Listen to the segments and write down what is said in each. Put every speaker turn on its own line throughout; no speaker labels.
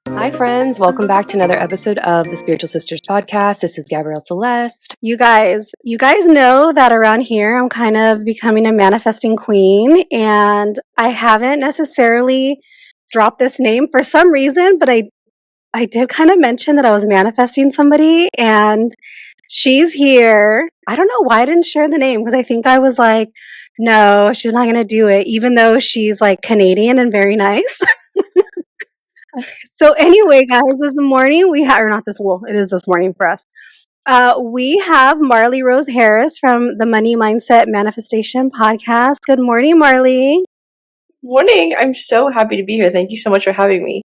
Hi, friends. Welcome back to another episode of the Spiritual Sisters podcast. This is Gabrielle Celeste.
You guys know that around here I'm kind of becoming a manifesting queen, and I haven't necessarily dropped this name for some reason, but I did kind of mention that I was manifesting somebody, and she's here. I don't know why I didn't share the name, because I think I was like, no, she's not going to do it, even though she's like Canadian and very nice. So anyway, guys, this morning it is this morning for us. We have Marley Rose Harris from the Money Mindset Manifestation podcast. Good morning, Marley.
Morning. I'm so happy to be here. Thank you so much for having me.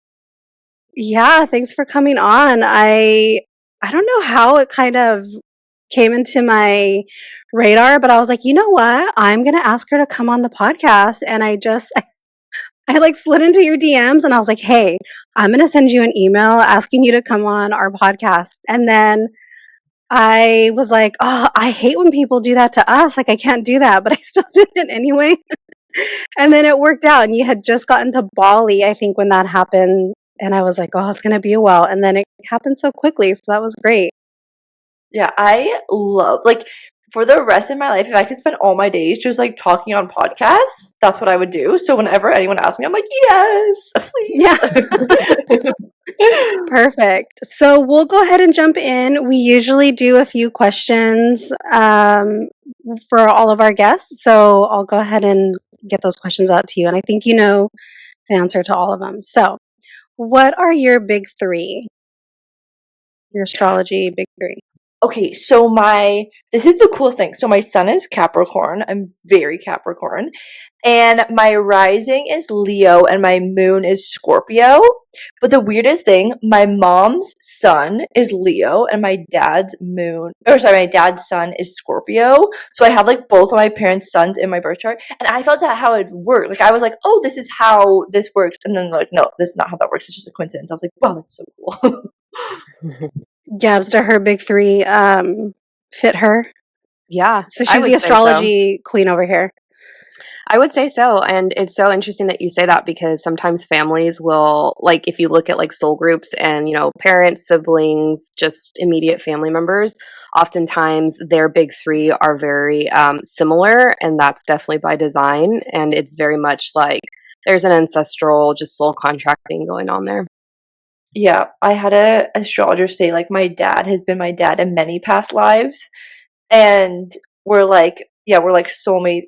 Yeah, thanks for coming on. I don't know how it kind of came into my radar, but I was like, you know what? I'm going to ask her to come on the podcast. And I like slid into your DMs and I was like, hey, I'm going to send you an email asking you to come on our podcast. And then I was like, oh, I hate when people do that to us. Like, I can't do that, but I still did it anyway. And then it worked out. And you had just gotten to Bali, I think, when that happened. And I was like, oh, it's going to be a while. And then it happened so quickly. So that was great.
Yeah, I love, for the rest of my life, if I could spend all my days just, talking on podcasts, that's what I would do. So whenever anyone asks me, I'm like, yes, please.
Yeah. Perfect. So we'll go ahead and jump in. We usually do a few questions for all of our guests. So I'll go ahead and get those questions out to you. And I think you know the answer to all of them. So what are your big three? Your astrology big three.
Okay, so this is the coolest thing. So my sun is Capricorn. I'm very Capricorn. And my rising is Leo and my moon is Scorpio. But the weirdest thing, my mom's sun is Leo and my dad's sun is Scorpio. So I have both of my parents' suns in my birth chart. And I thought that how it worked. I was like, oh, this is how this works. And then no, this is not how that works. It's just a coincidence. I was like, wow, that's so cool.
Gabs, to her big three fit her?
Yeah.
So she's the astrology queen over here.
I would say so. And it's so interesting that you say that, because sometimes families will, if you look at soul groups and, parents, siblings, just immediate family members, oftentimes their big three are very similar. And that's definitely by design. And it's very much there's an ancestral, just soul contracting going on there.
Yeah, I had a astrologer say my dad has been my dad in many past lives, and we're soulmate,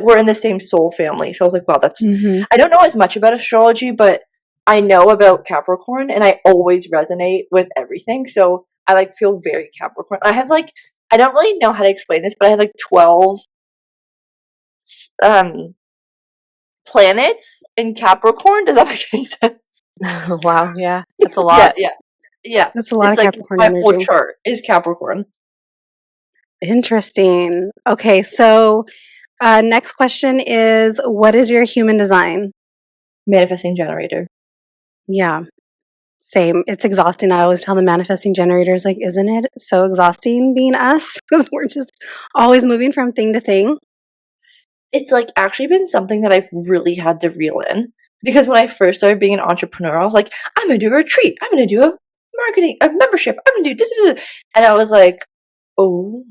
we're in the same soul family. So I was like, wow, that's I don't know as much about astrology, but I know about Capricorn, and I always resonate with everything. So I feel very Capricorn. I have I don't really know how to explain this, but I have 12 planets in Capricorn. Does that make any sense?
Wow, yeah. That's a lot.
Yeah.
That's a lot of Capricorn
my
energy.
whole chart is Capricorn.
Interesting. Okay, so next question is, what is your human design?
Manifesting generator.
Yeah, same. It's exhausting. I always tell the manifesting generators, isn't it so exhausting being us? Because we're just always moving from thing to thing.
It's actually been something that I've really had to reel in. Because when I first started being an entrepreneur, I was like, I'm going to do a retreat. I'm going to do a membership. I'm going to do this. And I was like, oh,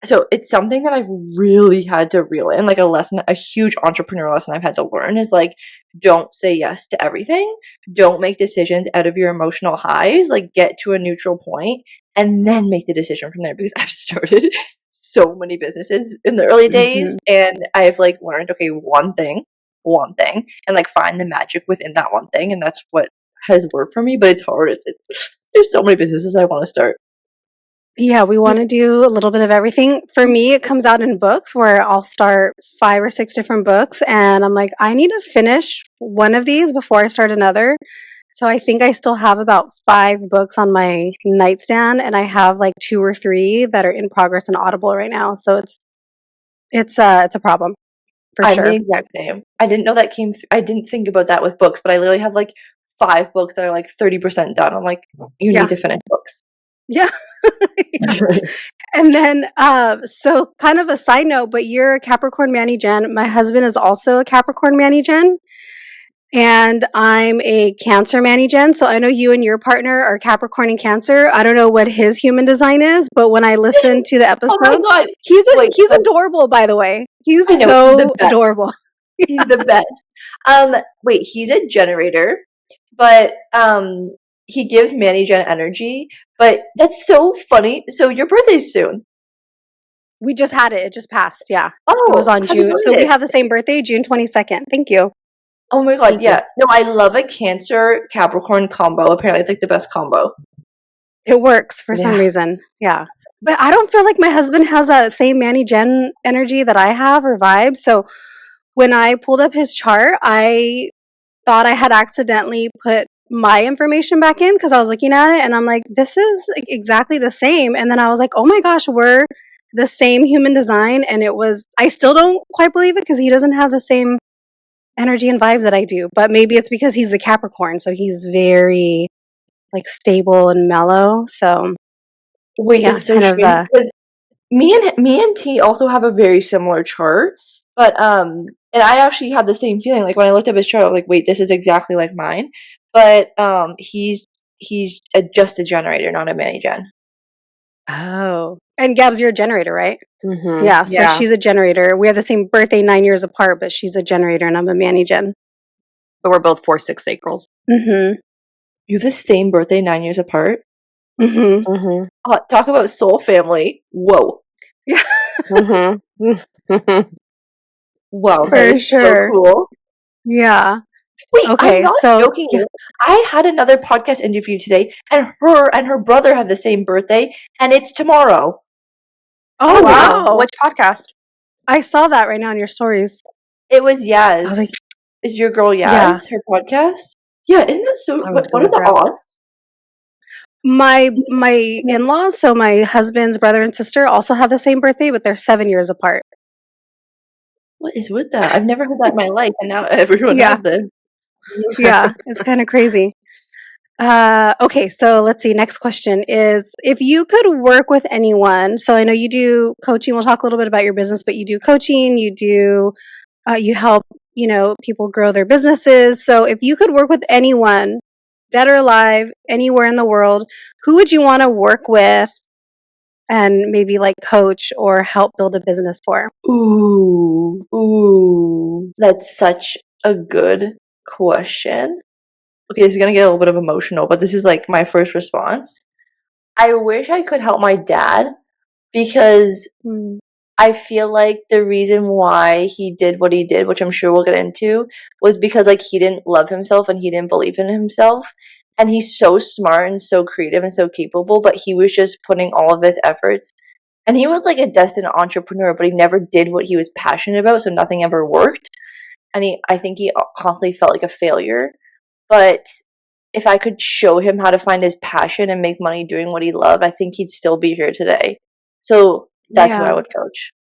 so it's something that I've really had to reel in. A huge entrepreneur lesson I've had to learn is don't say yes to everything. Don't make decisions out of your emotional highs. Get to a neutral point and then make the decision from there. Because I've started so many businesses in the early days, and I've learned, okay, one thing, and find the magic within that one thing, and that's what has worked for me. But it's hard. There's so many businesses I want to start.
Yeah, we want to do a little bit of everything. For me, it comes out in books where I'll start 5 or 6 different books, and I'm like, I need to finish one of these before I start another. So I think I still have about 5 books on my nightstand, and I have 2 or 3 that are in progress and Audible right now. So it's a problem.
I'm the exact same. I didn't know that I didn't think about that with books, but I literally have 5 books that are 30% done. I'm like, you need to finish books.
Yeah. Yeah. And then, so kind of a side note, but you're a Capricorn Manny Gen. My husband is also a Capricorn Manny Gen. And I'm a Cancer Manny Gen. So I know you and your partner are Capricorn and Cancer. I don't know what his human design is, but when I listen to the
Oh my
episode,
god! Wait,
he's adorable, by the way. He's
I know, he's the
so
best.
adorable.
He's the best. Wait, he's a generator, but he gives Manny Gen energy. But that's so funny. So your birthday's soon.
We just had it. It just passed. Yeah. It was
Oh,
on
happy
June. So we
birthday!
have the same birthday, June 22nd. Thank you.
Oh my god,
Thank you.
yeah. No, I love a Cancer Capricorn combo. Apparently, it's like the best combo.
It works for some
Yeah.
reason. Yeah. But I don't feel like my husband has that same Manny Gen energy that I have or vibe. So when I pulled up his chart, I thought I had accidentally put my information back in because I was looking at it and I'm like, this is exactly the same. And then I was like, oh my gosh, we're the same human design. And I still don't quite believe it because he doesn't have the same energy and vibes that I do. But maybe it's because he's the Capricorn. So he's very like stable and mellow. So
Wait,
yeah,
that's so
kind of,
strange because me and T also have a very similar chart, but and I actually had the same feeling. Like when I looked up his chart, I was like, wait, this is exactly like mine. But he's just a generator, not a Manny Gen.
oh. And Gabs, you're a generator, right?
Mm-hmm.
Yeah, so
Yeah.
she's a generator. We have the same birthday, 9 years apart, but she's a generator and I'm a Manny Gen.
But we're both 4-6 sacrals.
Mm-hmm.
You have the same birthday, 9 years apart.
Mm-hmm.
Mm-hmm.
Talk about soul family. Whoa,
Yeah,
Mm-hmm.
wow, that
for
is so
sure.
cool.
Yeah.
Wait, I'm
Okay,
not
so
joking.
yeah.
I had another podcast interview today, and her brother have the same birthday, and it's tomorrow.
Oh
Oh,
wow.
which podcast?
I saw that right now in your stories.
It was
I was
Yaz.
like,
Is your girl
yeah.
Yaz her podcast? Yeah, isn't that so?
I would
What
go
are
look
the
her up.
odds?
My in-laws, so my husband's brother and sister also have the same birthday, but they're 7 years apart.
What is with that? I've never heard that in my life, and now everyone
Yeah.
has this.
Yeah, it's kind of crazy. Okay, so let's see. Next question is if you could work with anyone. So I know you do coaching. We'll talk a little bit about your business, but you do coaching, you help, people grow their businesses. So if you could work with anyone, dead or alive, anywhere in the world, who would you want to work with and maybe like coach or help build a business for?
Ooh. That's such a good question. Okay, this is gonna get a little bit of emotional, but this is like my first response. I wish I could help my dad because
Hmm.
I feel like the reason why he did what he did, which I'm sure we'll get into, was because like he didn't love himself and he didn't believe in himself. And he's so smart and so creative and so capable, but he was just putting all of his efforts. And he was like a destined entrepreneur, but he never did what he was passionate about, so nothing ever worked. And I think he constantly felt like a failure. But if I could show him how to find his passion and make money doing what he loved, I think he'd still be here today. So that's who
Yeah,
I would coach.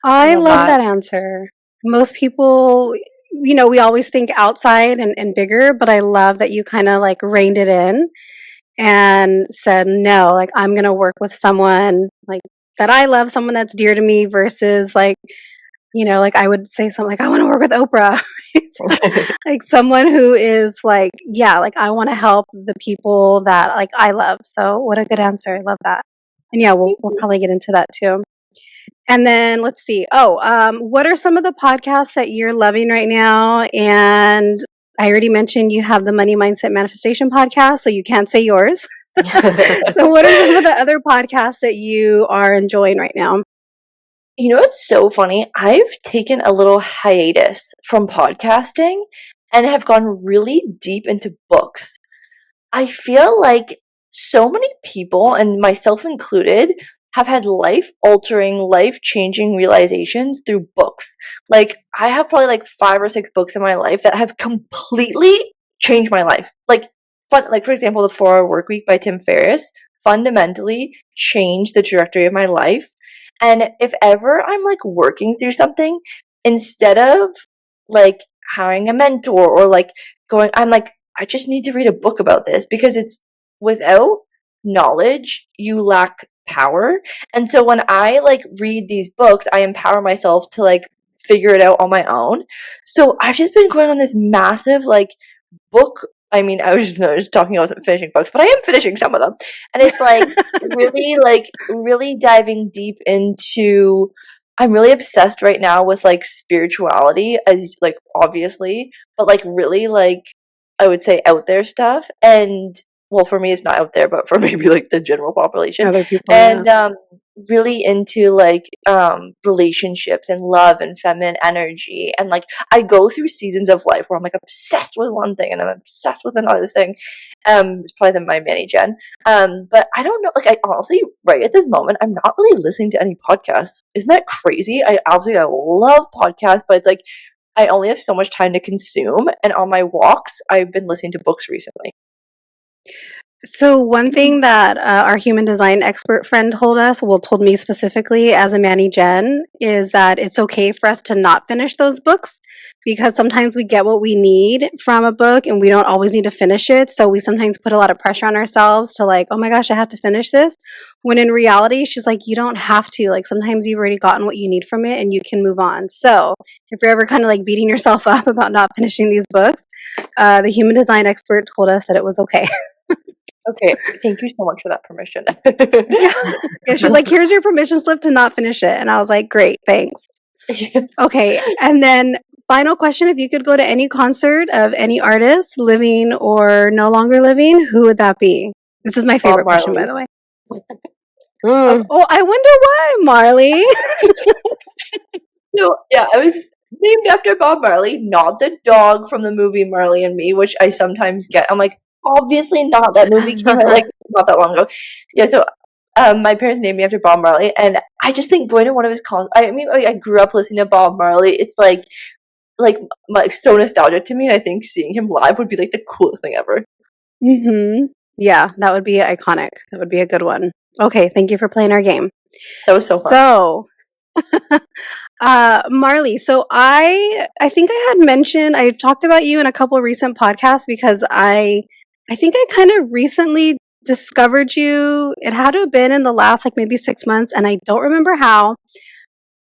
I
Love
love
that.
that answer. Most people, we always think outside and bigger, but I love that you kind of like reined it in and said, no, like I'm going to work with someone like that I love, someone that's dear to me versus like, like I would say something like, I want to work with Oprah, right? Like someone who is like, yeah, like I want to help the people that like I love. So what a good answer. I love that. And yeah, we'll probably get into that too. And then let's see. What are some of the podcasts that you're loving right now? And I already mentioned you have the Money Mindset Manifestation podcast, so you can't say yours. So what are some of the other podcasts that you are enjoying right now?
You know what's so funny? I've taken a little hiatus from podcasting and have gone really deep into books. I feel like so many people, and myself included, have had life altering, life changing realizations through books. Like, I have probably like 5 or 6 books in my life that have completely changed my life. Like, for example, The 4 Hour Work Week by Tim Ferriss fundamentally changed the trajectory of my life. And if ever I'm like working through something, instead of like hiring a mentor or like I'm like, I just need to read a book about this because it's without knowledge, you lack power. And so when I like read these books, I empower myself to like figure it out on my own. So I've just been going on this massive like book. I mean, I was just talking, I wasn't finishing books, but I am finishing some of them. And it's like really diving deep into, I'm really obsessed right now with like spirituality, as like obviously, but like really like I would say out there stuff. And well, for me, it's not out there, but for maybe like the general population.
Other people, yeah.
And really into like relationships and love and feminine energy. And like I go through seasons of life where I'm like obsessed with one thing and I'm obsessed with another thing. It's probably my mini gen. But I don't know, like I honestly right at this moment I'm not really listening to any podcasts. Isn't that crazy? I love podcasts, but it's like I only have so much time to consume, and on my walks I've been listening to books recently.
So one thing that our human design expert friend told me specifically as a Manny Gen, is that it's okay for us to not finish those books, because sometimes we get what we need from a book and we don't always need to finish it. So we sometimes put a lot of pressure on ourselves to like, oh my gosh, I have to finish this. When in reality, she's like, you don't have to. Like sometimes you've already gotten what you need from it and you can move on. So if you're ever kind of like beating yourself up about not finishing these books, the human design expert told us that it was okay.
Okay, thank you so much for that permission.
Yeah, she's like, here's your permission slip to not finish it. And I was like, great, thanks. Okay, and then final question, if you could go to any concert of any artist, living or no longer living, who would that be? This is my favorite question, by the way. Oh, I wonder why, Marley.
So yeah, I was named after Bob Marley, not the dog from the movie Marley and Me, which I sometimes get. I'm like, obviously not. That movie came out like not that long ago. Yeah, so my parents named me after Bob Marley, and I just think going to one of his concerts. I mean, I grew up listening to Bob Marley. It's like so nostalgic to me. And I think seeing him live would be like the coolest thing ever.
Mm-hmm. Yeah, that would be iconic. That would be a good one. Okay, thank you for playing our game.
That was so fun.
So, Marley, so I think I talked about you in a couple of recent podcasts, because I think I kind of recently discovered you. It had to have been in the last like maybe 6 months, and I don't remember how,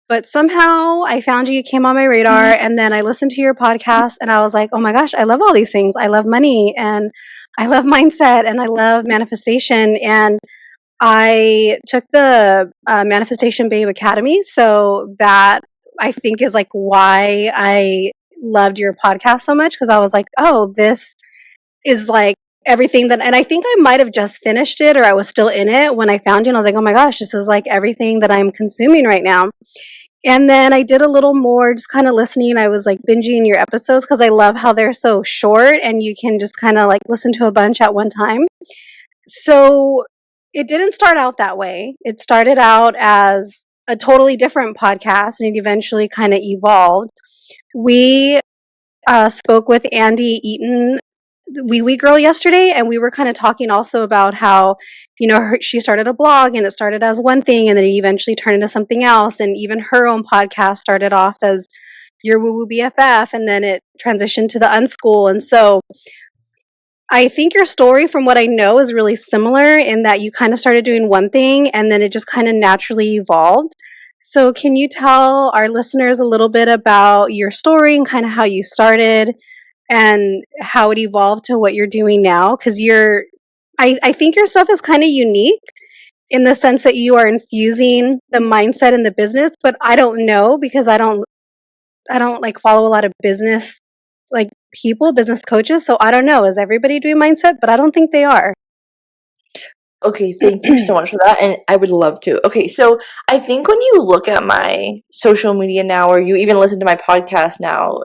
but somehow I found you came on my radar, and then I listened to your podcast and I was like, oh my gosh, I love all these things. I love money, and I love mindset, and I love manifestation. And I took the Manifestation Babe Academy, so that I think is like why I loved your podcast so much, because I was like, oh, this is like everything that, and I think I might have just finished it or I was still in it when I found you, and I was like, oh my gosh, this is like everything that I'm consuming right now. And then I did a little more just kind of listening. I was like binging your episodes because I love how they're so short and you can just kind of like listen to a bunch at one time. So it didn't start out that way. It started out as a totally different podcast, and it eventually kind of evolved. We spoke with Andy Eaton, Wee Wee Girl, yesterday, and we were kind of talking also about how, you know, she started a blog and it started as one thing and then it eventually turned into something else. And even her own podcast started off as Your Woo Woo BFF, and then it transitioned to the Unschool. And so I think your story, from what I know, is really similar in that you kind of started doing one thing and then it just kind of naturally evolved. So can you tell our listeners a little bit about your story and kind of how you started and how it evolved to what you're doing now? Because I think your stuff is kind of unique in the sense that you are infusing the mindset in the business, but I don't know, because I don't like follow a lot of business like people, business coaches. So I don't know. Is everybody doing mindset? But I don't think they are.
Okay, thank you so much for that, and I would love to. Okay, so I think when you look at my social media now, or you even listen to my podcast now,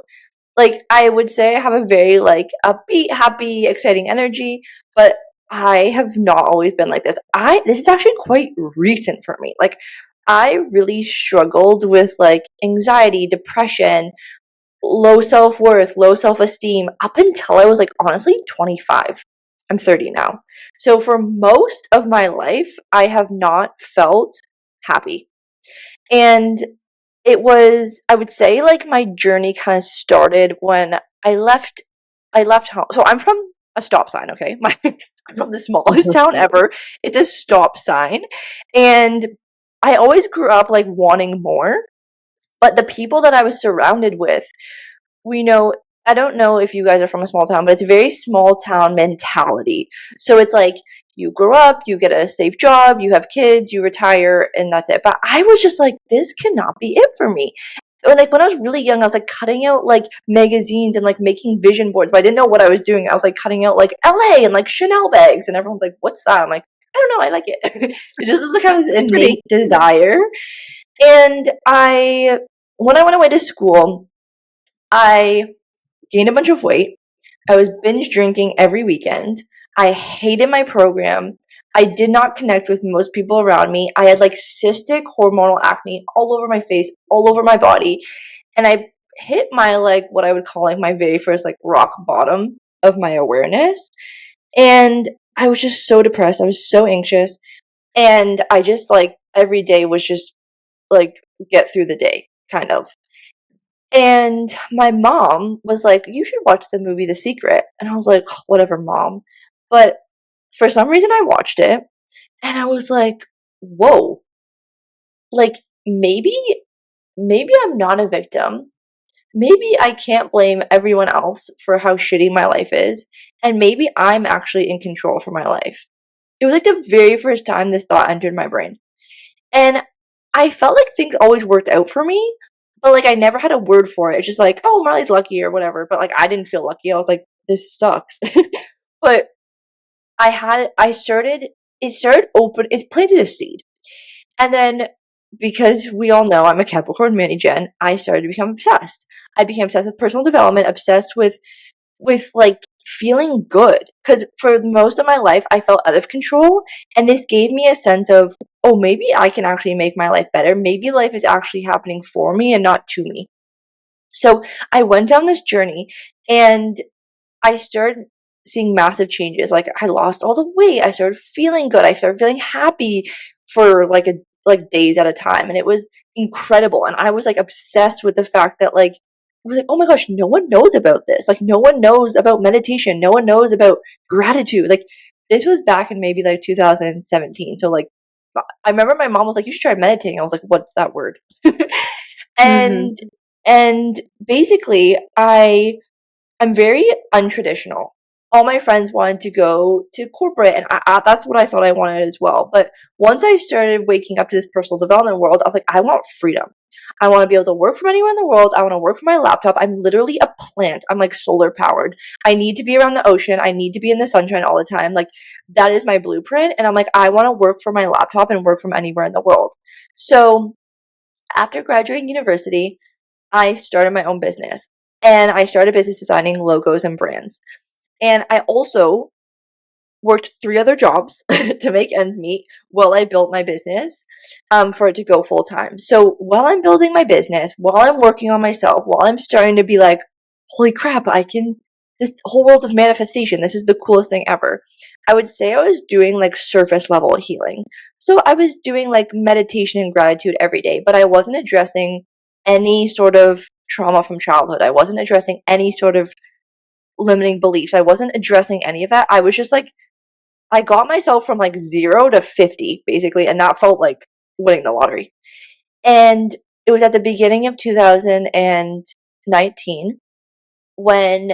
like I would say I have a very like upbeat, happy, exciting energy, but I have not always been like this. This is actually quite recent for me. Like I really struggled with like anxiety, depression, low self-worth, low self-esteem up until I was like honestly 25. I'm 30 now. So for most of my life, I have not felt happy. And it was, I would say, like my journey kind of started when I left home. So I'm from a stop sign, okay? I'm from the smallest town ever. It's a stop sign. And I always grew up like wanting more, but the people that I was surrounded with, we know, I don't know if you guys are from a small town, but it's a very small town mentality. So it's like you grow up, you get a safe job, you have kids, you retire, and that's it. But I was just like, this cannot be it for me. Like when I was really young, I was like cutting out like magazines and like making vision boards, but I didn't know what I was doing. I was like cutting out like LA and like Chanel bags, and everyone's like, "What's that?" I'm like, "I don't know, I like it." It just was like kind of this
It's pretty.
innate desire. And when I went away to school, I gained a bunch of weight. I was binge drinking every weekend. I hated my program. I did not connect with most people around me. I had like cystic hormonal acne all over my face, all over my body. And I hit my like what I would call like my very first like rock bottom of my awareness. And I was just so depressed. I was so anxious. And I just like every day was just like get through the day kind of. And my mom was like, "You should watch the movie The Secret." And I was like, "Whatever, mom." But for some reason, I watched it and I was like, whoa, like maybe I'm not a victim. Maybe I can't blame everyone else for how shitty my life is. And maybe I'm actually in control for my life. It was like the very first time this thought entered my brain. And I felt like things always worked out for me, but like I never had a word for it. It's just like, oh, Marley's lucky or whatever. But like I didn't feel lucky. I was like, this sucks. But it planted a seed. And then because we all know I'm a Capricorn mini gen, I started to become obsessed. I became obsessed with personal development, obsessed with like feeling good. Because for most of my life, I felt out of control. And this gave me a sense of, oh, maybe I can actually make my life better. Maybe life is actually happening for me and not to me. So I went down this journey and I started seeing massive changes. Like I lost all the weight. I started feeling good. I started feeling happy for like days at a time. And it was incredible. And I was like obsessed with the fact that like I was like, oh my gosh, no one knows about this. Like no one knows about meditation. No one knows about gratitude. Like this was back in maybe like 2017. So like I remember my mom was like, you should try meditating. I was like, what's that word?
Mm-hmm.
and and basically I'm very untraditional. All my friends wanted to go to corporate, and that's what I thought I wanted as well. But once I started waking up to this personal development world, I was like, I want freedom. I want to be able to work from anywhere in the world. I want to work from my laptop. I'm literally a plant. I'm like solar powered. I need to be around the ocean. I need to be in the sunshine all the time. Like that is my blueprint. And I'm like, I want to work from my laptop and work from anywhere in the world. So after graduating university, I started my own business and I started business designing logos and brands. And I also worked 3 other jobs to make ends meet while I built my business for it to go full time. So while I'm building my business, while I'm working on myself, while I'm starting to be like, holy crap, this whole world of manifestation, this is the coolest thing ever. I would say I was doing like surface level healing. So I was doing like meditation and gratitude every day, but I wasn't addressing any sort of trauma from childhood. I wasn't addressing any sort of limiting beliefs. I wasn't addressing any of that. I was just like, I got myself from like 0 to 50 basically, and that felt like winning the lottery. And it was at the beginning of 2019 when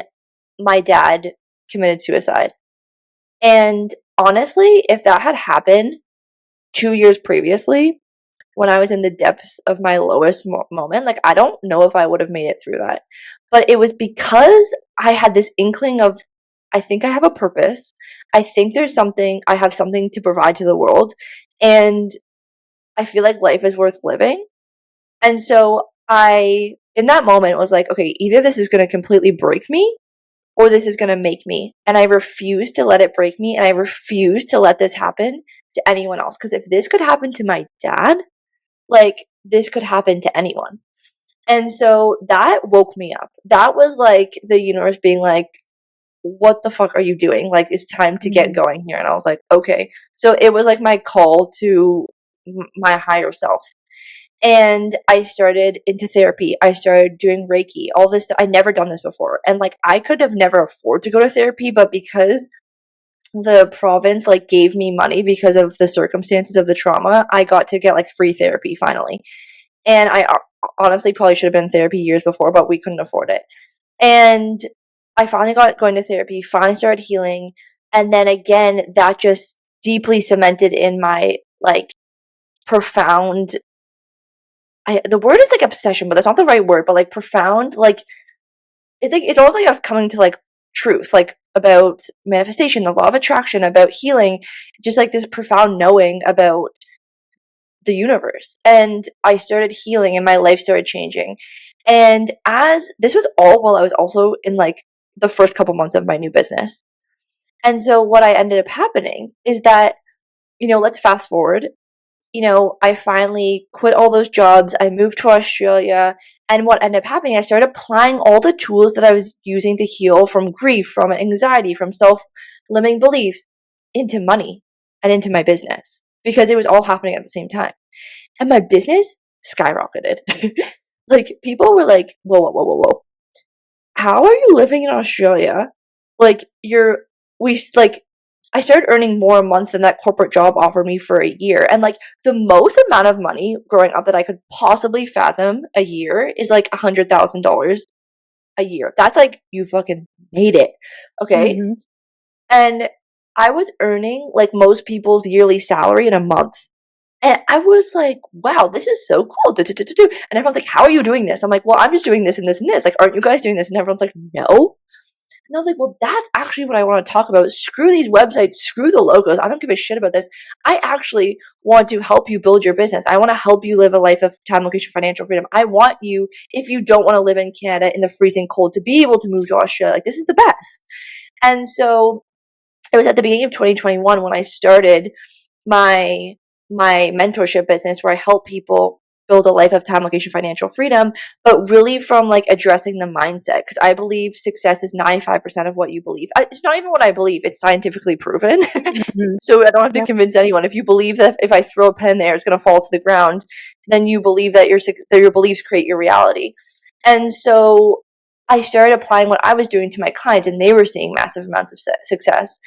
my dad committed suicide. And honestly, if that had happened 2 years previously, when I was in the depths of my lowest moment, like I don't know if I would have made it through that. But it was because I had this inkling of, I think I have a purpose. I think I have something to provide to the world. And I feel like life is worth living. And so in that moment, was like, okay, either this is going to completely break me or this is going to make me. And I refuse to let it break me. And I refuse to let this happen to anyone else. Because if this could happen to my dad, like this could happen to anyone. And so that woke me up. That was like the universe being like, what the fuck are you doing? Like, it's time to get going here. And I was like, okay. So it was like my call to my higher self. And I started into therapy. I started doing Reiki, all this stuff. I'd never done this before. And like, I could have never afforded to go to therapy, but because the province like gave me money because of the circumstances of the trauma, I got to get like free therapy finally. And I honestly probably should have been in therapy years before, but we couldn't afford it. And I finally got going to therapy, finally started healing. And then again, that just deeply cemented in my like profound, the word is like obsession, but that's not the right word, but like profound, like it's almost like I was coming to like truth, like about manifestation, the law of attraction, about healing, just like this profound knowing about the universe. And I started healing and my life started changing. And as this was all while I was also in like the first couple months of my new business. And so what I ended up happening is that, let's fast forward. I finally quit all those jobs. I moved to Australia. And what ended up happening, I started applying all the tools that I was using to heal from grief, from anxiety, from self-limiting beliefs into money and into my business because it was all happening at the same time. And my business skyrocketed. Like, people were like, whoa, whoa, whoa, whoa, whoa. How are you living in Australia? Like, I started earning more a month than that corporate job offered me for a year. And like the most amount of money growing up that I could possibly fathom a year is like $100,000 a year. That's like, you fucking made it. Okay.
Mm-hmm.
And I was earning like most people's yearly salary in a month. And I was like, wow, this is so cool. And everyone's like, how are you doing this? I'm like, well, I'm just doing this and this and this. Like, aren't you guys doing this? And everyone's like, no. And I was like, well, that's actually what I want to talk about. Screw these websites, screw the logos. I don't give a shit about this. I actually want to help you build your business. I want to help you live a life of time, location, financial freedom. I want you, if you don't want to live in Canada in the freezing cold, to be able to move to Australia. Like, this is the best. And so it was at the beginning of 2021 when I started my mentorship business where I help people build a life of time, location, financial freedom, but really from like addressing the mindset. Because I believe success is 95% of what you believe. It's not even what I believe, it's scientifically proven.
Mm-hmm.
So I don't have to
Yep.
convince anyone. If you believe that if I throw a pen there, it's going to fall to the ground, then you believe that your beliefs create your reality. And so I started applying what I was doing to my clients, and they were seeing massive amounts of success.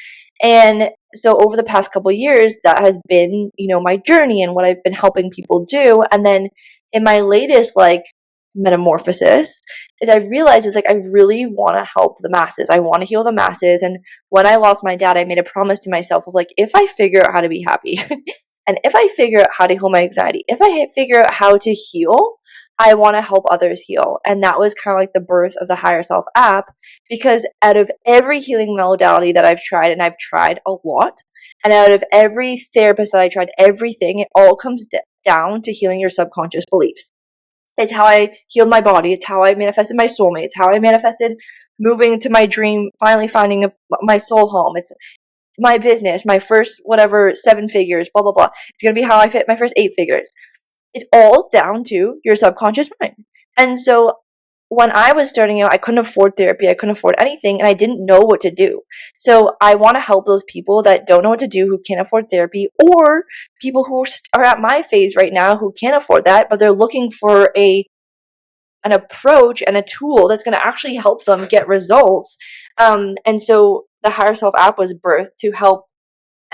And so over the past couple of years, that has been, my journey and what I've been helping people do. And then in my latest like metamorphosis is I realized is like I really want to help the masses. I want to heal the masses. And when I lost my dad, I made a promise to myself of like, if I figure out how to be happy and if I figure out how to heal my anxiety, if I figure out how to heal, I want to help others heal. And that was kind of like the birth of the Higher Self app, because out of every healing modality that I've tried, and I've tried a lot, and out of every therapist that I tried, everything, it all comes down to healing your subconscious beliefs. It's how I healed my body. It's how I manifested my soulmate. It's how I manifested moving to my dream, finally finding my soul home. It's my business, my first, 7 figures, blah, blah, blah. It's going to be how I fit my first 8 figures. It's all down to your subconscious mind. And so when I was starting out, I couldn't afford therapy. I couldn't afford anything, and I didn't know what to do. So I want to help those people that don't know what to do, who can't afford therapy, or people who are at my phase right now who can't afford that, but they're looking for an approach and a tool that's going to actually help them get results. And so the Higher Self app was birthed to help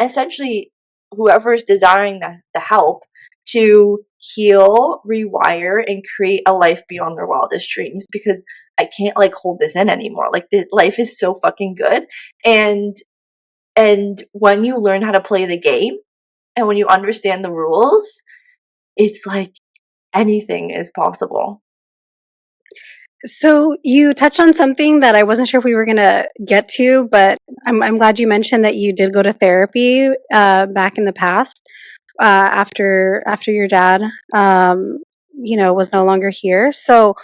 essentially whoever is desiring the help to heal, rewire, and create a life beyond their wildest dreams, because I can't like hold this in anymore. Like, the life is so fucking good. And when you learn how to play the game and when you understand the rules, it's like anything is possible.
So you touched on something that I wasn't sure if we were going to get to, but I'm glad you mentioned that you did go to therapy back in the past after your dad was no longer here. So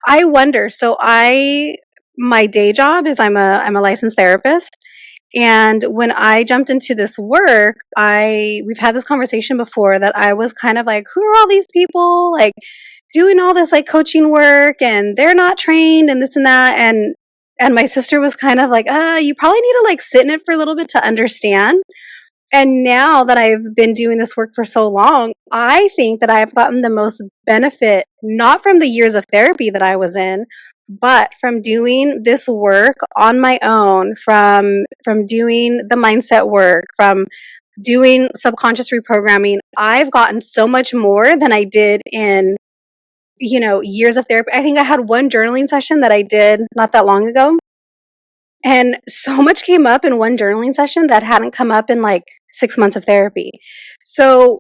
I wonder. So my day job is I'm a licensed therapist. And when I jumped into this work, we've had this conversation before that I was kind of like, who are all these people like doing all this like coaching work, and they're not trained and this and that. And my sister was kind of like, you probably need to like sit in it for a little bit to understand. And now that I've been doing this work for so long, I think that I've gotten the most benefit, not from the years of therapy that I was in, but from doing this work on my own, from doing the mindset work, from doing subconscious reprogramming. I've gotten so much more than I did in, years of therapy. I think I had one journaling session that I did not that long ago. And so much came up in one journaling session that hadn't come up in like 6 months of therapy. So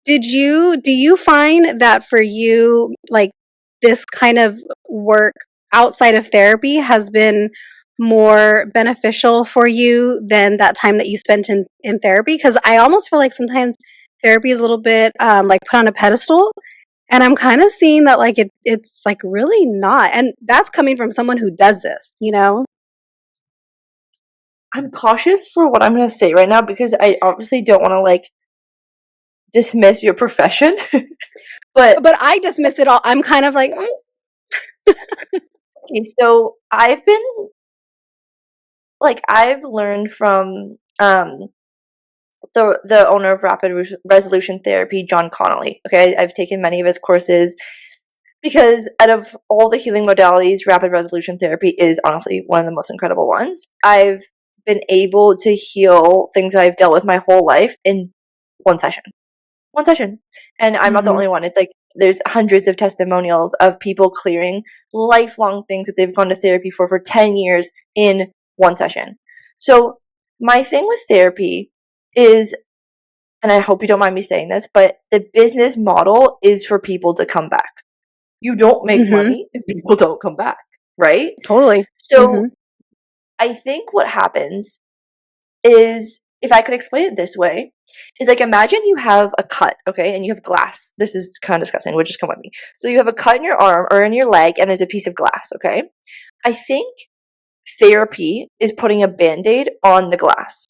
do you find that for you, like this kind of work outside of therapy has been more beneficial for you than that time that you spent in therapy? Because I almost feel like sometimes therapy is a little bit like put on a pedestal. And I'm kind of seeing that like it's like really not. And that's coming from someone who does this, you know?
I'm cautious for what I'm going to say right now because I obviously don't want to like dismiss your profession. but
But I dismiss it all. I'm kind of like,
okay, so I've learned from the owner of Rapid Resolution Therapy, John Connolly. Okay, I've taken many of his courses because out of all the healing modalities, Rapid Resolution Therapy is honestly one of the most incredible ones. I've been able to heal things I've dealt with my whole life in one session. One session. And I'm not the
mm-hmm,
only one. It's like there's hundreds of testimonials of people clearing lifelong things that they've gone to therapy for 10 years in one session. So my thing with therapy is, and I hope you don't mind me saying this, but the business model is for people to come back. You don't make
mm-hmm,
money if people don't come back, right?
totally. Mm-hmm,
So I think what happens is, if I could explain it this way, is like imagine you have a cut, okay, and you have glass. This is kind of disgusting, but just come with me. So you have a cut in your arm or in your leg, and there's a piece of glass, okay? I think therapy is putting a band-aid on the glass.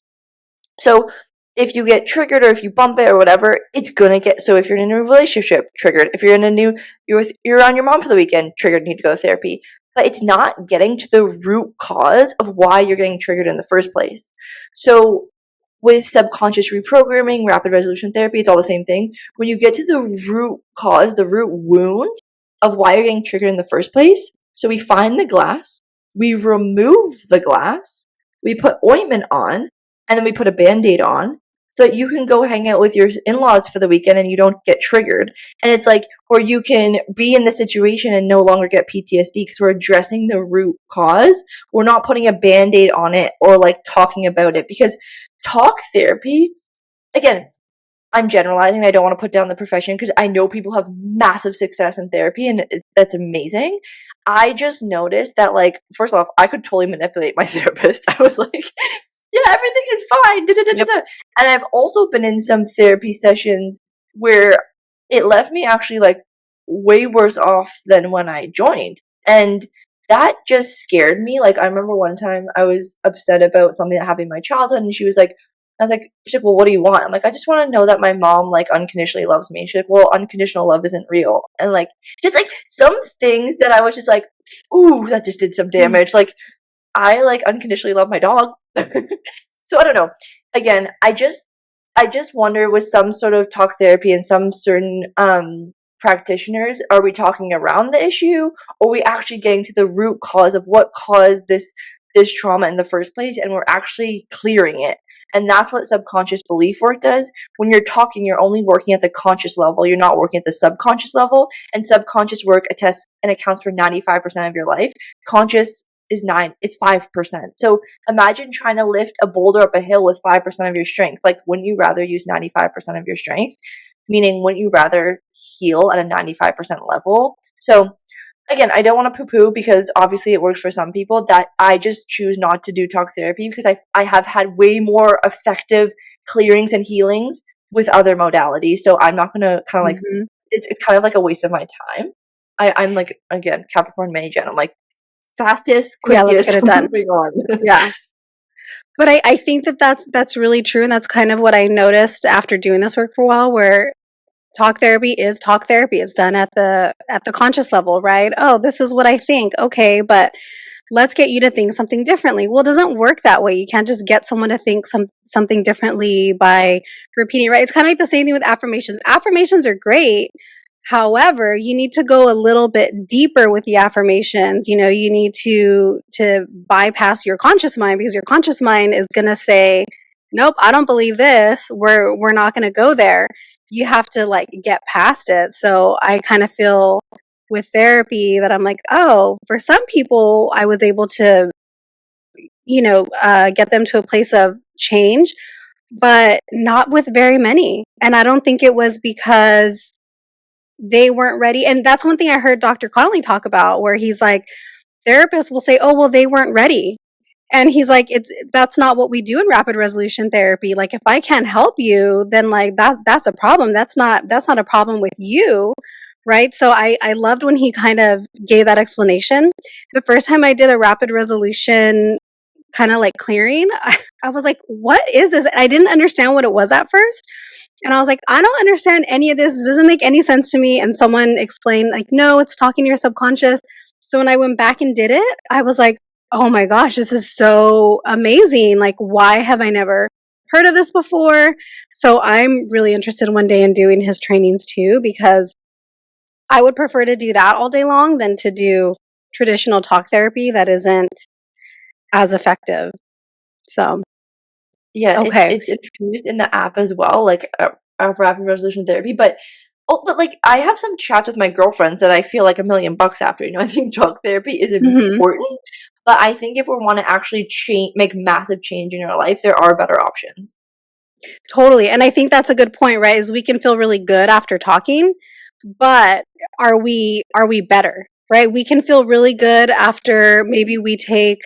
So if you get triggered or if you bump it or whatever, it's gonna get. So if you're in a relationship, triggered. If you're in a new, you're on your mom for the weekend, triggered, need to go to therapy. But it's not getting to the root cause of why you're getting triggered in the first place. So with subconscious reprogramming, rapid resolution therapy, it's all the same thing. When you get to the root cause, the root wound of why you're getting triggered in the first place, so we find the glass, we remove the glass, we put ointment on, and then we put a band-aid on so that you can go hang out with your in-laws for the weekend and you don't get triggered. And it's like, or you can be in the situation and no longer get PTSD because we're addressing the root cause. We're not putting a band-aid on it or like talking about it, because talk therapy, again, I'm generalizing. I don't want to put down the profession because I know people have massive success in therapy and that's amazing. I just noticed that, like, first off, I could totally manipulate my therapist. I was like, yeah, everything is fine. Da, da, da,
Yep.
da, da. And I've also been in some therapy sessions where it left me actually like way worse off than when I joined. And that just scared me. Like, I remember one time I was upset about something that happened in my childhood, and she was like, she's like, well, what do you want? I'm like, I just want to know that my mom, like, unconditionally loves me. She's like, well, unconditional love isn't real. And, like, just, like, some things that I was just like, ooh, that just did some damage. Like, I, like, unconditionally love my dog. So, I don't know. Again, I just wonder, with some sort of talk therapy and some certain, practitioners, are we talking around the issue, or are we actually getting to the root cause of what caused this trauma in the first place, and we're actually clearing it? And that's what subconscious belief work does. When you're talking, you're only working at the conscious level. You're not working at the subconscious level. And subconscious work attests and accounts for 95% of your life. Conscious is 5%. So imagine trying to lift a boulder up a hill with 5% of your strength. Like, wouldn't you rather use 95% of your strength? Meaning, wouldn't you rather heal at a 95% level? So again, I don't want to poo-poo because obviously it works for some people. That I just choose not to do talk therapy because I have had way more effective clearings and healings with other modalities. So I'm not gonna kind of like,
mm-hmm.
it's kind of like a waste of my time. I'm like, again, Capricorn Mini Gen. I'm like, fastest,
Yeah, let's
quickest,
get it done.
moving on.
Yeah. But I think that that's really true. And that's kind of what I noticed after doing this work for a while, where talk therapy is talk therapy. It's done at the conscious level, right? Oh, this is what I think. Okay. But let's get you to think something differently. Well, it doesn't work that way. You can't just get someone to think something differently by repeating, right? It's kind of like the same thing with affirmations. Affirmations are great. However, you need to go a little bit deeper with the affirmations. You know, you need to bypass your conscious mind, because your conscious mind is going to say, nope, I don't believe this. We're not going to go there. You have to like get past it. So I kind of feel with therapy that I'm like, oh, for some people, I was able to, get them to a place of change, but not with very many. And I don't think it was because they weren't ready. And that's one thing I heard Dr. Connolly talk about, where he's like, therapists will say, oh, well, they weren't ready. And he's like, that's not what we do in rapid resolution therapy. Like, if I can't help you, then like that's a problem. That's not a problem with you. Right. So I loved when he kind of gave that explanation. The first time I did a rapid resolution kind of like clearing, I was like, what is this? I didn't understand what it was at first. And I was like, I don't understand any of this. It doesn't make any sense to me. And someone explained, like, no, it's talking to your subconscious. So when I went back and did it, I was like, oh my gosh, this is so amazing. Like, why have I never heard of this before? So I'm really interested one day in doing his trainings too, because I would prefer to do that all day long than to do traditional talk therapy that isn't as effective. So,
Yeah,
okay.
it's used in the app as well, like rapid resolution therapy. But like I have some chats with my girlfriends that I feel like $1,000,000 after. You know, I think talk therapy is
Mm-hmm.
important, but I think if we want to actually make massive change in our life, there are better options.
Totally. And I think that's a good point, right? Is we can feel really good after talking, but are we better, right? We can feel really good after maybe we take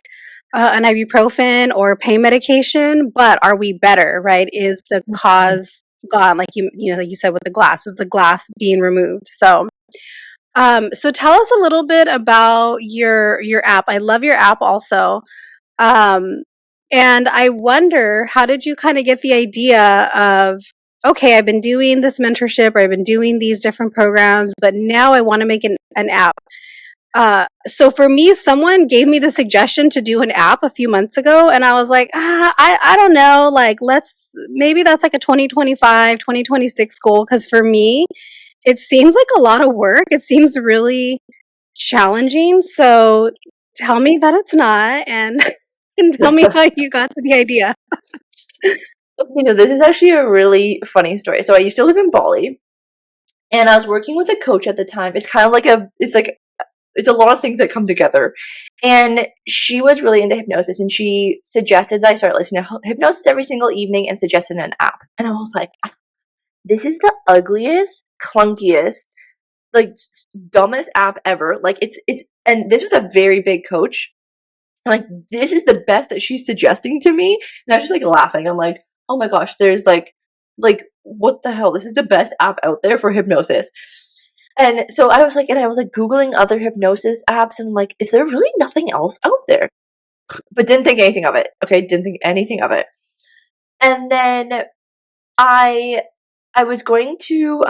an ibuprofen or pain medication, but are we better, right? Is the
Mhm.
cause gone? Like like you said with the glass, is the glass being removed? So tell us a little bit about your app. I love your app also. Um, and I wonder, how did you kind of get the idea of, okay, I've been doing this mentorship, or I've been doing these different programs, but now I want to make an app. So for me, someone gave me the suggestion to do an app a few months ago, and I was like, I don't know, like, maybe that's like a 2025, 2026 goal. Cause for me, it seems like a lot of work. It seems really challenging. So tell me that it's not, and and tell me how you got to the idea.
This is actually a really funny story. So I used to live in Bali, and I was working with a coach at the time. It's kind of like it's a lot of things that come together. And she was really into hypnosis, and she suggested that I start listening to hypnosis every single evening and suggested an app. And I was like, this is the ugliest, clunkiest, like dumbest app ever. Like and this was a very big coach. Like, this is the best that she's suggesting to me. And I was just like laughing. I'm like, oh my gosh, there's like what the hell? This is the best app out there for hypnosis. And so I was like Googling other hypnosis apps, and I'm like, is there really nothing else out there? But didn't think anything of it. Okay, didn't think anything of it. And then I I was going to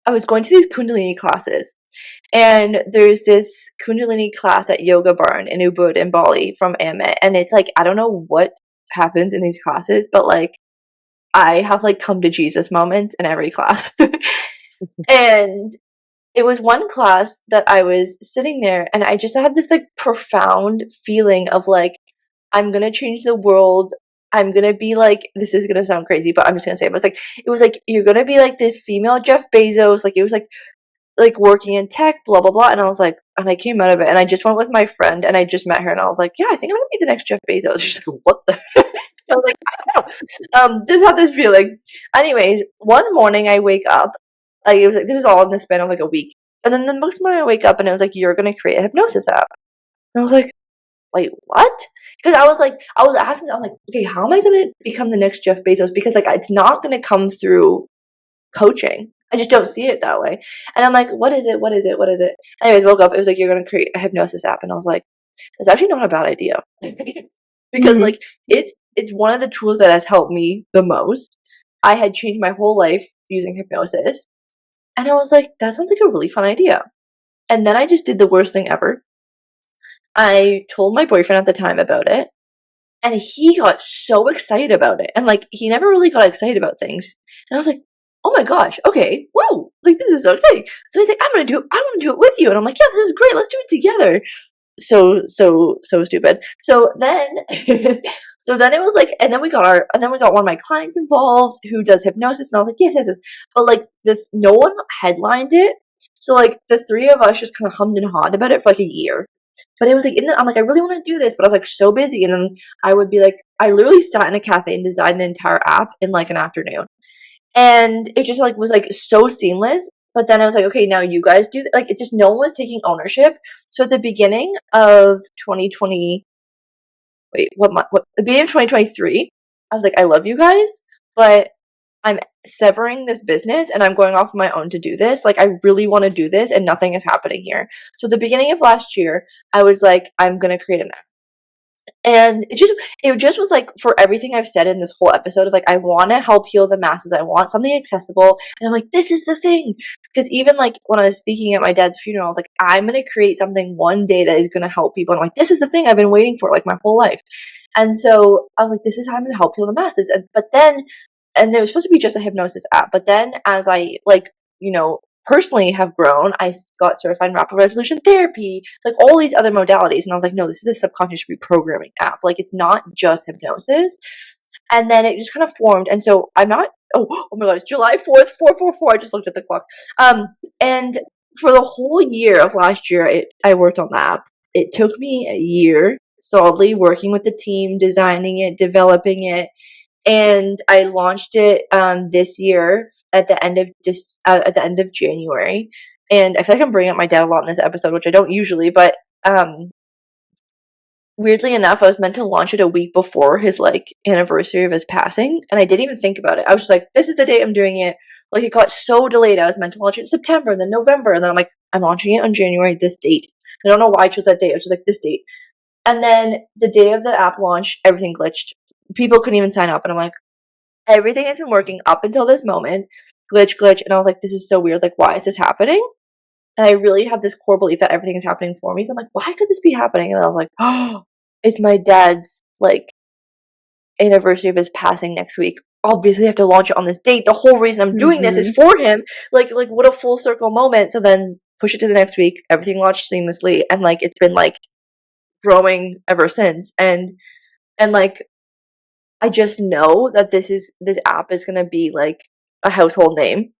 these Kundalini classes, and there's this Kundalini class at Yoga Barn in Ubud in Bali from Amit, and it's like I don't know what happens in these classes, but like I have like come to Jesus moments in every class. And it was one class that I was sitting there, and I just had this like profound feeling of like, I'm gonna change the world. I'm gonna be like, this is gonna sound crazy, but I'm just gonna say it. But it was like, you're gonna be like the female Jeff Bezos. Like, it was like working in tech, blah blah blah. And I was like, and I came out of it, and I just went with my friend, and I just met her, and I was like, yeah, I think I'm gonna be the next Jeff Bezos. She's like, what the? I was like, I don't know. Just have this feeling. Anyways, one morning I wake up, like it was like this is all in the span of like a week, and then the next morning I wake up, and it was like, you're gonna create a hypnosis app. And I was like, wait, what? Because I was asking, I'm like, okay, how am I gonna become the next Jeff Bezos? Because like it's not gonna come through coaching. I just don't see it that way. And I'm like, what is it? What is it? What is it? Anyways, woke up. It was like, you're gonna create a hypnosis app, and I was like, that's actually not a bad idea. Because
Mhm.
like it's one of the tools that has helped me the most. I had changed my whole life using hypnosis, and I was like, that sounds like a really fun idea. And then I just did the worst thing ever. I told my boyfriend at the time about it, and he got so excited about it. And like, he never really got excited about things. And I was like, oh my gosh, okay, whoa, like this is so exciting. So he's like, I want to do it with you. And I'm like, yeah, this is great. Let's do it together. So stupid. So then, so then it was like, and then we got one of my clients involved who does hypnosis. And I was like, yes, yes, yes. But like no one headlined it. So like the three of us just kind of hummed and hawed about it for like a year. But it was like, I'm like, I really want to do this, but I was like so busy. And then I would be like, I literally sat in a cafe and designed the entire app in like an afternoon. And it just like was like so seamless. But then I was like, okay, now you guys do like, it just, no one was taking ownership. So at the beginning of 2020, the beginning of 2023, I was like, I love you guys, but I'm severing this business and I'm going off on my own to do this. Like, I really want to do this and nothing is happening here. So at the beginning of last year, I was like, I'm going to create an app. And it just was like, for everything I've said in this whole episode of like, I want to help heal the masses. I want something accessible. And I'm like, this is the thing. Because even like when I was speaking at my dad's funeral, I was like, I'm going to create something one day that is going to help people. And I'm like, this is the thing I've been waiting for like my whole life. And so I was like, this is how I'm going to help heal the masses. And it was supposed to be just a hypnosis app. But then as I like, personally have grown, I got certified in rapid resolution therapy, like all these other modalities. And I was like, no, this is a subconscious reprogramming app. Like, it's not just hypnosis. And then it just kind of formed. And so oh my God, it's July 4th, 444. I just looked at the clock. And for the whole year of last year, I worked on the app. It took me a year solidly working with the team, designing it, developing it. And I launched it this year at the end of January. And I feel like I'm bringing up my dad a lot in this episode, which I don't usually, but weirdly enough, I was meant to launch it a week before his like anniversary of his passing, and I didn't even think about it. I was just like, this is the date I'm doing it. Like, it got so delayed. I was meant to launch it in September, and then November, and then I'm like, I'm launching it on January, this date. I don't know why I chose that date. I was just like, this date. And then the day of the app launch, everything glitched. People couldn't even sign up, and I'm like, everything has been working up until this moment. Glitch. And I was like, this is so weird. Like, why is this happening? And I really have this core belief that everything is happening for me. So I'm like, why could this be happening? And I was like, oh, it's my dad's like anniversary of his passing next week. Obviously, I have to launch it on this date. The whole reason I'm doing this is for him. Like what a full circle moment. So then push it to the next week. Everything launched seamlessly, and like it's been like growing ever since. And like, I just know that this app is gonna be like a household name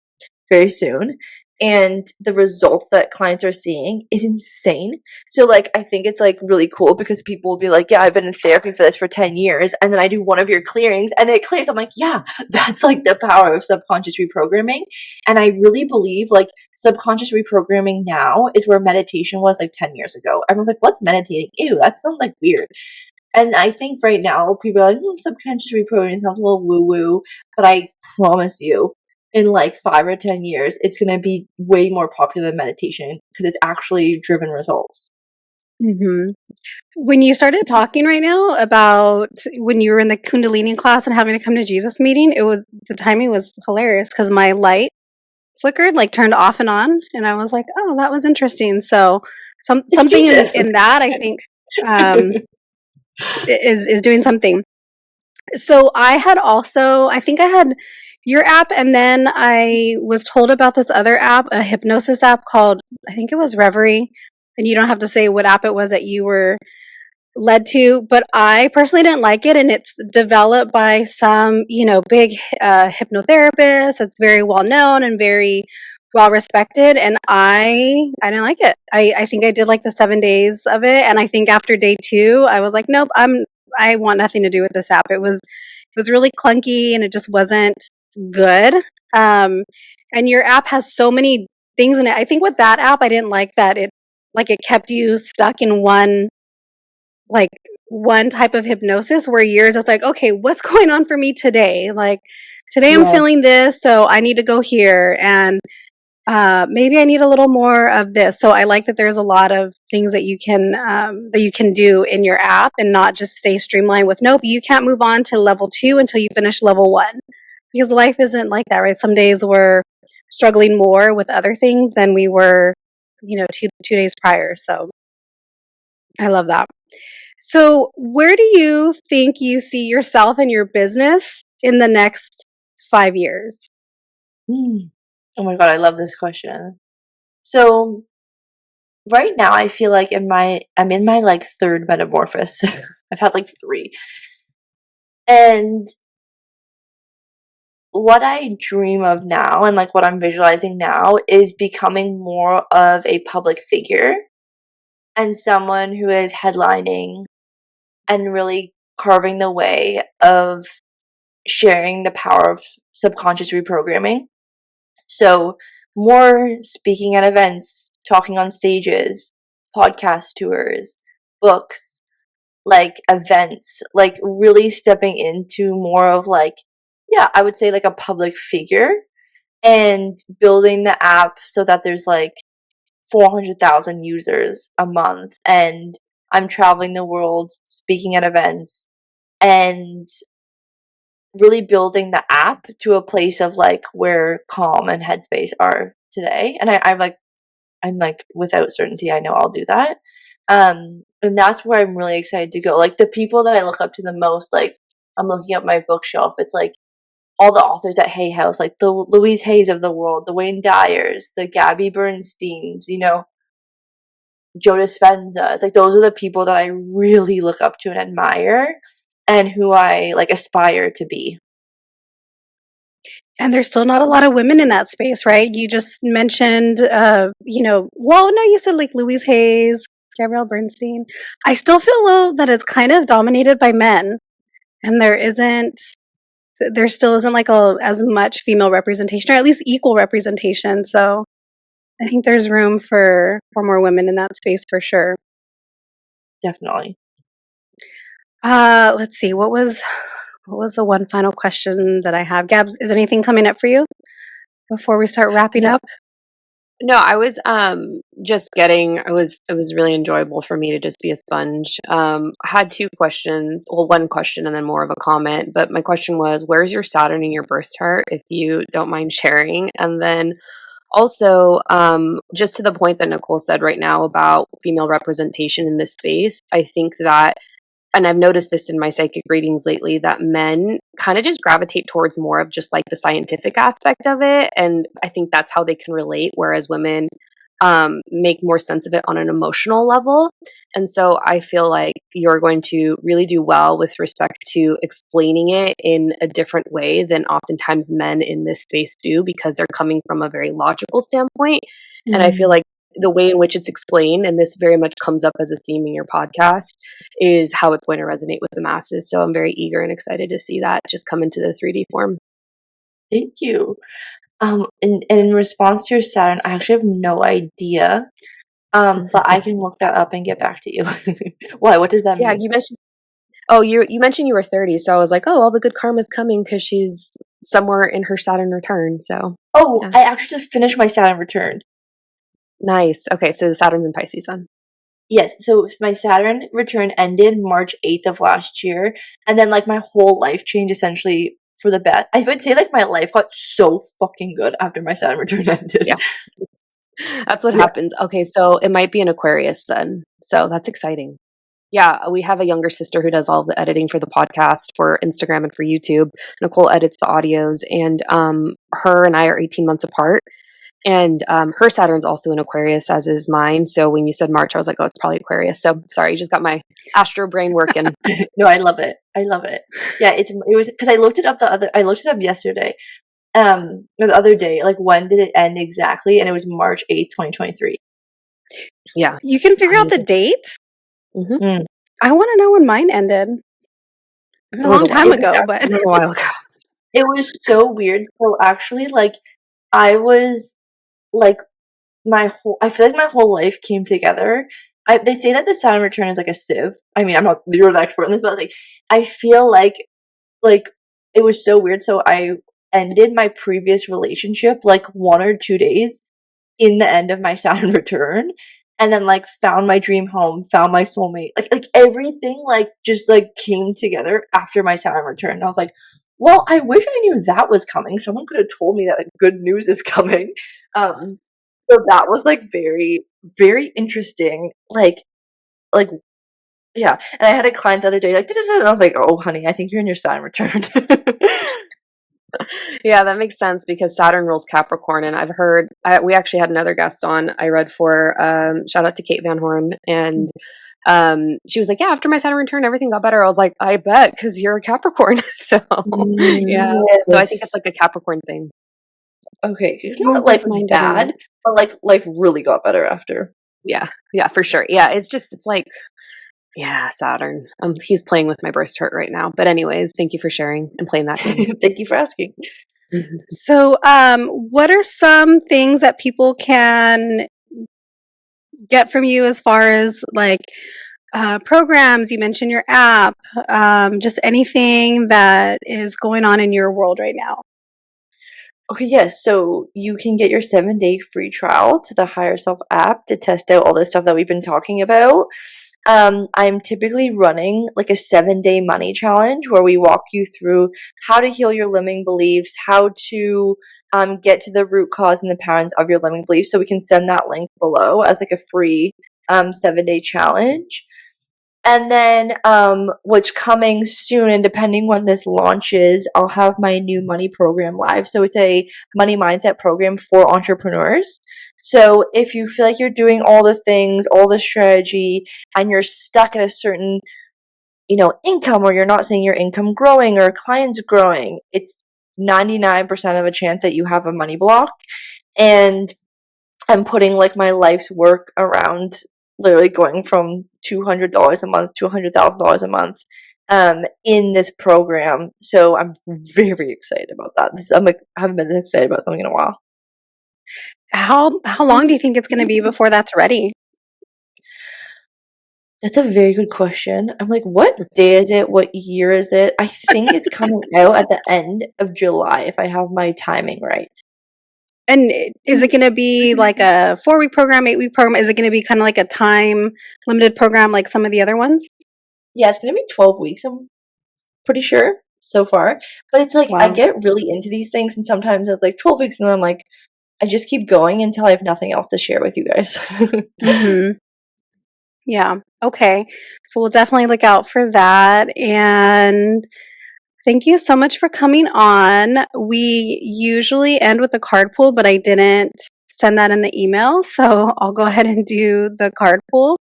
very soon. And the results that clients are seeing is insane. So like, I think it's like really cool because people will be like, yeah, I've been in therapy for this for 10 years. And then I do one of your clearings and it clears. I'm like, yeah, that's like the power of subconscious reprogramming. And I really believe like subconscious reprogramming now is where meditation was like 10 years ago. Everyone's like, what's meditating? Ew, that sounds like weird. And I think right now people are like, subconscious reprogramming sounds a little woo-woo. But I promise you, in like 5 or 10 years, it's going to be way more popular than meditation because it's actually driven results.
Mm-hmm. When you started talking right now about when you were in the Kundalini class and having to come to Jesus meeting, the timing was hilarious because my light flickered, like turned off and on, and I was like, oh, that was interesting. So something in that, I think, is doing something. So I think I had your app, and then I was told about this other app, a hypnosis app called, I think it was Reverie, and you don't have to say what app it was that you were led to, but I personally didn't like it, and it's developed by some, big hypnotherapist that's very well known and very well respected, and I didn't like it. I think I did like the 7 days of it, and I think after day 2, I was like, nope, I want nothing to do with this app. It was really clunky, and it just wasn't good. And your app has so many things in it. I think with that app, I didn't like that it kept you stuck in one type of hypnosis, where yours, it's like, okay, what's going on for me today? Like, today I'm feeling this, so I need to go here, and maybe I need a little more of this. So I like that there's a lot of things that you can do in your app, and not just stay streamlined with, nope, you can't move on to level 2 until you finish level 1, because life isn't like that, right? Some days we're struggling more with other things than we were, 2 days prior. So I love that. So, where do you think you see yourself and your business in the next 5 years?
Oh my god, I love this question. So right now I feel like I'm in my like third metamorphosis. I've had like three. And what I dream of now and like what I'm visualizing now is becoming more of a public figure and someone who is headlining and really carving the way of sharing the power of subconscious reprogramming. So, more speaking at events, talking on stages, podcast tours, books, like events, like really stepping into more of like, yeah, I would say like a public figure and building the app so that there's like 400,000 users a month and I'm traveling the world speaking at events and really building the app to a place of like where Calm and Headspace are today. And I'm like without certainty I know I'll do that. And that's where I'm really excited to go. Like the people that I look up to the most, like I'm looking at my bookshelf, it's like all the authors at Hay House, like the Louise Hayes of the world, the Wayne Dyers, the Gabby Bernsteins, you know, Joe Dispenza. It's like those are the people that I really look up to and admire and who I like aspire to be.
And there's still not a lot of women in that space, right? You just mentioned, well, no, you said like Louise Hayes, Gabrielle Bernstein. I still feel though that it's kind of dominated by men, and there still isn't like as much female representation, or at least equal representation. So I think there's room for more women in that space for sure.
Definitely.
Let's see. What was the one final question that I have? Gabs, is anything coming up for you before we start wrapping up?
No, I was it was really enjoyable for me to just be a sponge. I had two questions. Well, one question and then more of a comment. But my question was, where's your Saturn in your birth chart, if you don't mind sharing? And then also, just to the point that Nichole said right now about female representation in this space, I think that, and I've noticed this in my psychic readings lately, that men kind of just gravitate towards more of just like the scientific aspect of it. And I think that's how they can relate, whereas women make more sense of it on an emotional level. And so I feel like you're going to really do well with respect to explaining it in a different way than oftentimes men in this space do, because they're coming from a very logical standpoint. Mm-hmm. And I feel like the way in which it's explained, and this very much comes up as a theme in your podcast, is how it's going to resonate with the masses. So I'm very eager and excited to see that just come into the 3D form.
Thank you. And in response to your Saturn, I actually have no idea. But I can look that up and get back to you. Why? What does that mean?
Yeah, you mentioned you were 30, so I was like, oh, all the good karma's coming because she's somewhere in her Saturn return. So
yeah. I actually just finished my Saturn return.
Nice. Okay, so the Saturn's in Pisces then.
Yes, so my Saturn return ended March 8th of last year, and then like my whole life changed essentially for the best. I would say like my life got so fucking good after my Saturn return ended.
Yeah. That's what happens. Okay, so it might be an Aquarius then. So that's exciting. Yeah, we have a younger sister who does all the editing for the podcast for Instagram and for YouTube. Nichole edits the audios, and her and I are 18 months apart. And her Saturn's also in Aquarius, as is mine. So when you said March, I was like, oh, it's probably Aquarius. So sorry, you just got my astro brain working.
No, I love it. I love it. Yeah, it was because I looked it up yesterday. Or the other day, like when did it end exactly? And it was March 8th, 2023.
Yeah.
You can figure out the date?
Mm-hmm.
I want to know when mine ended. It was a long time ago, but
it was a while ago.
It was so weird. So actually, like, I was like I feel like my whole life came together. They say that the Saturn return is like a sieve. I mean, you're the expert in this, but like, I feel like it was so weird. So I ended my previous relationship like 1 or 2 days in the end of my Saturn return, and then like found my dream home, found my soulmate, like everything like just like came together after my Saturn return. And I was like, well, I wish I knew that was coming. Someone could have told me that like, good news is coming. So that was like very, very interesting. Like Yeah, and I had a client the other day, like, "Da-da-da," and I was like, "Oh, honey, I think you're in your Saturn return."
Yeah, that makes sense because Saturn rules Capricorn, and I've heard we actually had another guest on I read for, shout out to Kate Van Horn, and she was like, "Yeah, after my Saturn return, everything got better." I was like, "I bet, because you're a Capricorn." So, yeah. So I think it's
Yes.
like a Capricorn thing.
Okay, it's
I'm
not life was
like-minded in
bad,
that.
but, like, life really got better after.
Yeah, yeah, for sure. Yeah, it's like, yeah, Saturn. He's playing with my birth chart right now. But anyways, thank you for sharing and playing that game.
Thank you for asking.
So, what are some things that people can get from you as far as like programs? You mentioned your app, just anything that is going on in your world right now.
Okay, yes. So you can get your 7-day free trial to the Higher Self app to test out all the stuff that we've been talking about. I'm typically running like a 7-day money challenge where we walk you through how to heal your limiting beliefs, how to get to the root cause and the patterns of your limiting beliefs. So we can send that link below as like a free 7-day challenge. And then, what's coming soon, and depending when this launches, I'll have my new money program live. So it's a money mindset program for entrepreneurs. So if you feel like you're doing all the things, all the strategy, and you're stuck at a certain, income, or you're not seeing your income growing or clients growing, it's 99% of a chance that you have a money block. And I'm putting like my life's work around literally going from $200 a month to $100,000 a month in this program. So I'm very excited about that. I'm like, I haven't been this excited about something in a while.
How long do you think it's going to be before that's ready?
That's a very good question. I'm like, what day is it? What year is it? I think it's coming out at the end of July if I have my timing right.
And is it going to be like a 4-week program, 8-week program? Is it going to be kind of like a time limited program like some of the other ones?
Yeah, it's going to be 12 weeks, I'm pretty sure so far. But it's like, I
Wow.
get really into these things, and sometimes it's like 12 weeks, and then I'm like, I just keep going until I have nothing else to share with you guys.
Mm-hmm. Yeah. Okay. So we'll definitely look out for that. And thank you so much for coming on. We usually end with a card pull, but I didn't send that in the email. So I'll go ahead and do the card pull.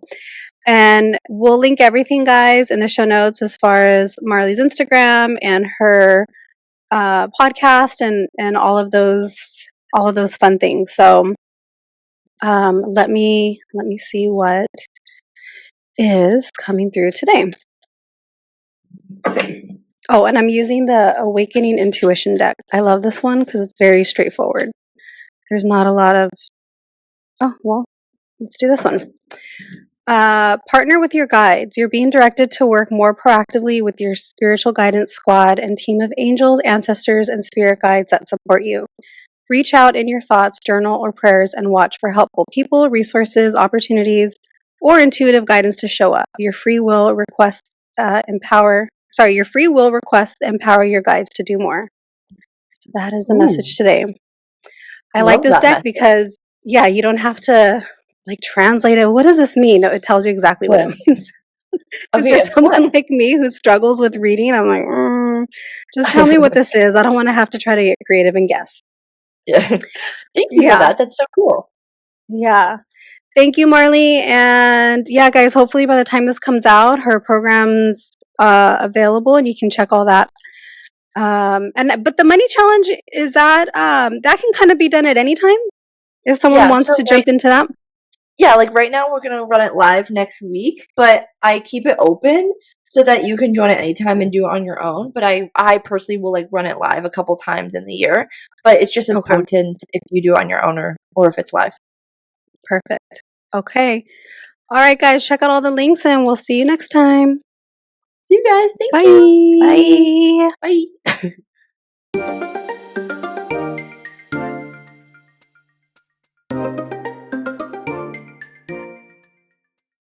And we'll link everything, guys, in the show notes as far as Marley's Instagram and her podcast and all of those fun things. So let me see what is coming through today. So, oh, and I'm using the Awakening Intuition deck. I love this one because it's very straightforward. There's not a lot of, oh, well, let's do this one. Partner with your guides. You're being directed to work more proactively with your spiritual guidance squad and team of angels, ancestors, and spirit guides that support you. Reach out in your thoughts, journal, or prayers and watch for helpful people, resources, opportunities, or intuitive guidance to show up. Your free will requests empower your guides to do more. So that is the message today. I like
Love
this
that
deck
message.
because, yeah, you don't have to like translate it. What does this mean? No, it tells you exactly what it means. And
Okay,
for someone like me who struggles with reading, I'm like, just tell me what this is. I don't want to have to try to get creative and guess.
yeah. Thank you for
Yeah.
that. That's so cool.
Yeah. Thank you, Marley. And yeah, guys, hopefully by the time this comes out, her program's available and you can check all that. But the money challenge is that that can kind of be done at any time if someone wants to jump into that.
Yeah, like right now we're gonna run it live next week, but I keep it open so that you can join it anytime and do it on your own. But I personally will like run it live a couple times in the year. But it's just as potent if you do it on your own or if it's live.
Perfect. Okay. All right, guys, check out all the links and we'll see you next time.
See you guys. Thank
Bye.
you. Bye. Bye.